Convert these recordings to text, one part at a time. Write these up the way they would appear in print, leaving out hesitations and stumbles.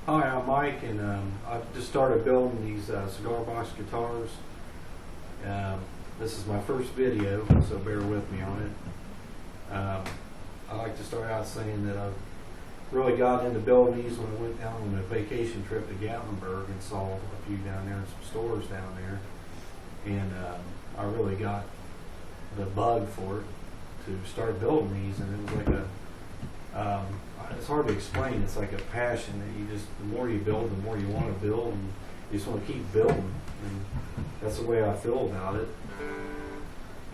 Hi, I'm Mike, and I just started building these cigar box guitars. This is my first video, so bear with me on it. I like to start out saying that I really got into building these when I went down on a vacation trip to Gatlinburg and saw a few down there in some stores down there. And I really got the bug for it to start building these, and it was like it's hard to explain. It's like a passion that you just, the more you build, the more you want to build, and you just want to keep building. And that's the way I feel about it.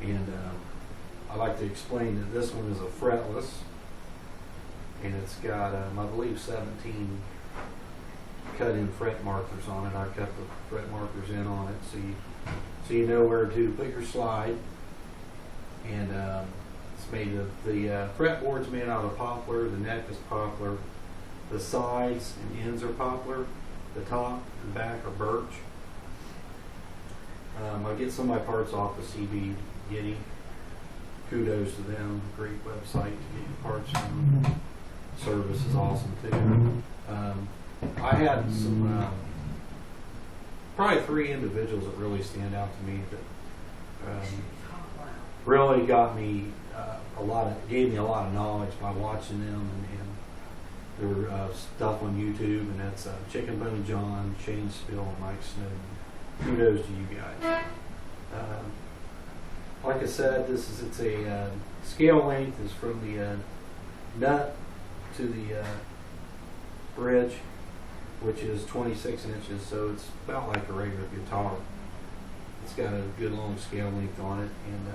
And I like to explain that this one is a fretless, and it's got, I believe, 17 cut-in fret markers on it. I cut the fret markers in on it so you know where to put your slide. And it's made of, the fretboard's made out of poplar, the neck is poplar, the sides and ends are poplar, the top and back are birch. I get some of my parts off of CB Getty. Kudos to them, great website to get your parts from. Service is awesome too. I had some, probably 3 individuals that really stand out to me that really got me gave me a lot of knowledge by watching them and their stuff on YouTube, and that's Chicken Bone John, Shane Spill, and Mike Snowden. Kudos to you guys. Like I said, it's a scale length is from the nut to the bridge, which is 26 inches, so it's about like a regular guitar. It's got a good long scale length on it, and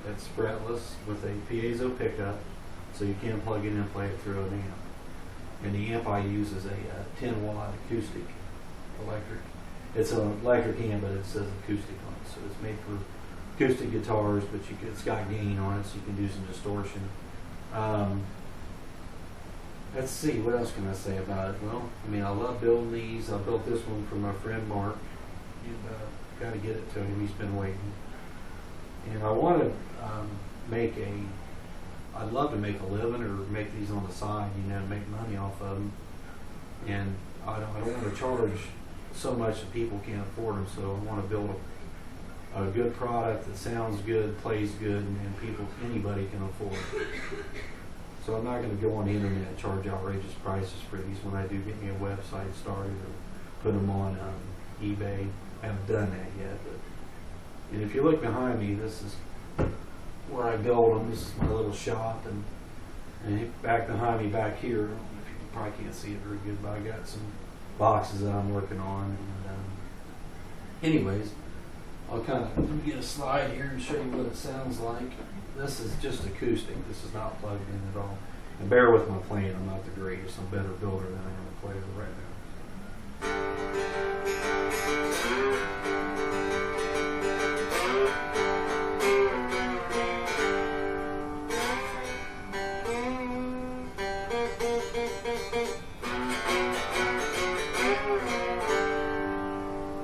it's fretless with a piezo pickup, so you can plug it in and play it through an amp. And the amp I use is a 10-watt acoustic electric. It's an electric amp, but it says acoustic on it, so it's made for acoustic guitars, but it's got gain on it, so you can do some distortion. Let's see, what else can I say about it? Well, I mean, I love building these. I built this one for my friend Mark. You've got to get it to him. He's been waiting. And I want to I'd love to make a living or make these on the side, make money off of them. And I don't want to charge so much that people can't afford them, so I want to build a good product that sounds good, plays good, and anybody can afford it. So I'm not going to go on the internet and charge outrageous prices for these when I do get me a website started or put them on eBay. I haven't done that yet. And if you look behind me, this is where I build them. This is my little shop. And back behind me, back here, I don't know if you probably can't see it very good, but I got some boxes that I'm working on. And anyways, I'll let me get a slide here and show you what it sounds like. This is just acoustic. This is not plugged in at all. And bear with my playing. I'm not the greatest. I'm a better builder than I am a player right now.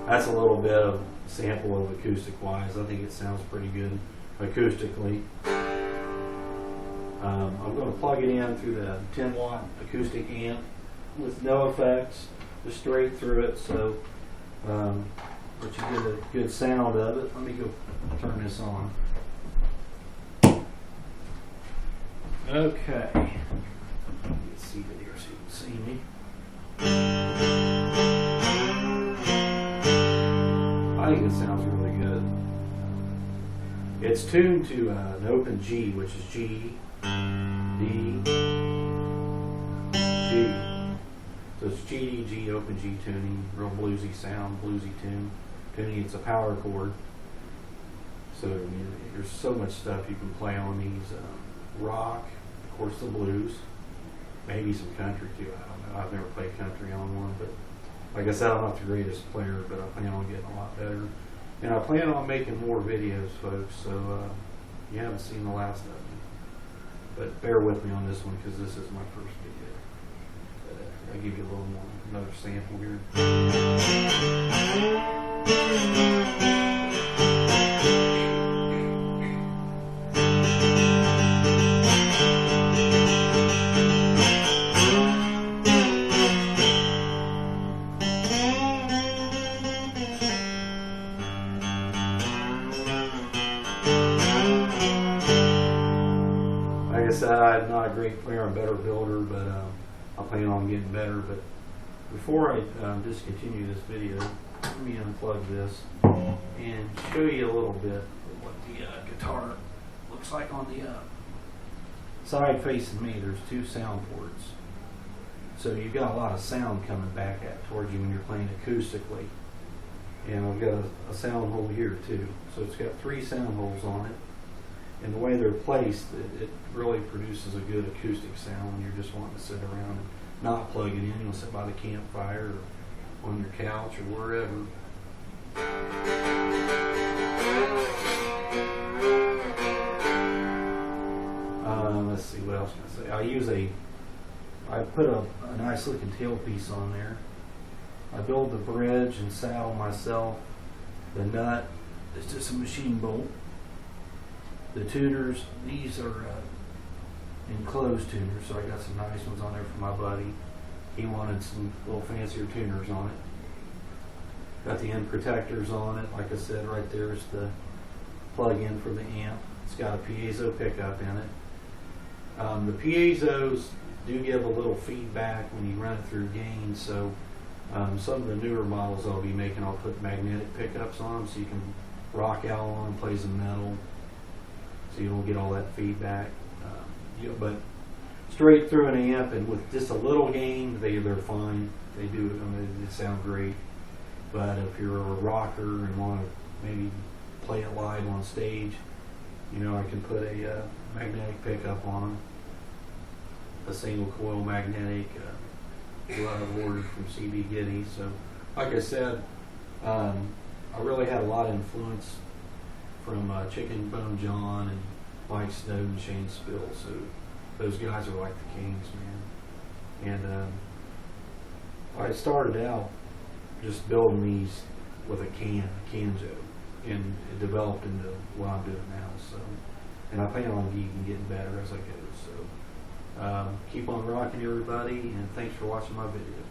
That's a little bit of a sample of acoustic-wise. I think it sounds pretty good acoustically. I'm going to plug it in through the 10-watt acoustic amp with no effects, just straight through it, so that you get a good sound of it. Let me go turn this on. Okay. Get seated here so you can see me. I think it sounds really good. It's tuned to an open G, which is G, D, G. So it's G, D, G, open G tuning, real bluesy sound, bluesy tuning. It's a power chord. So there's so much stuff you can play on these. Rock, of course the blues, maybe some country too. I don't know. I've never played country on one, but like I said, I'm not the greatest player, but I plan on getting a lot better. And I plan on making more videos, folks, so you haven't seen the last of them. But bear with me on this one because this is my first video. But, I'll give you a little more, another sample here. great player, I'm a better builder, but I plan on getting better. But before I discontinue this video, let me unplug this and show you a little bit of what the guitar looks like on the side facing me. There's two sound ports, so you've got a lot of sound coming back towards you when you're playing acoustically. And I've got a sound hole here too, so it's got 3 sound holes on it. And the way they're placed, it really produces a good acoustic sound when you're just wanting to sit around and not plug it in. You'll sit by the campfire or on your couch or wherever. Let's see, what else can I say? I put a nice looking tailpiece on there. I build the bridge and saddle myself. The nut is just a machine bolt. The tuners, these are enclosed tuners, so I got some nice ones on there for my buddy. He wanted some little fancier tuners on it. Got the end protectors on it. Like I said, right there's the plug-in for the amp. It's got a piezo pickup in it. The piezos do give a little feedback when you run it through gain, so some of the newer models I'll be making, I'll put magnetic pickups on them so you can rock out on them, play some metal, so you don't get all that feedback. But straight through an amp and with just a little gain, they're fine. They do, they sound great. But if you're a rocker and want to maybe play it live on stage, I can put a magnetic pickup on them, a single coil magnetic. I've ordered from CB Giddy. So, like I said, I really had a lot of influence from Chicken Bone John and Mike Snowden, Shane Spill. So those guys are like the kings, man. And I started out just building these with a Kanjo, and it developed into what I'm doing now. So, and I plan on getting better as I go. So, keep on rocking, everybody, and thanks for watching my video.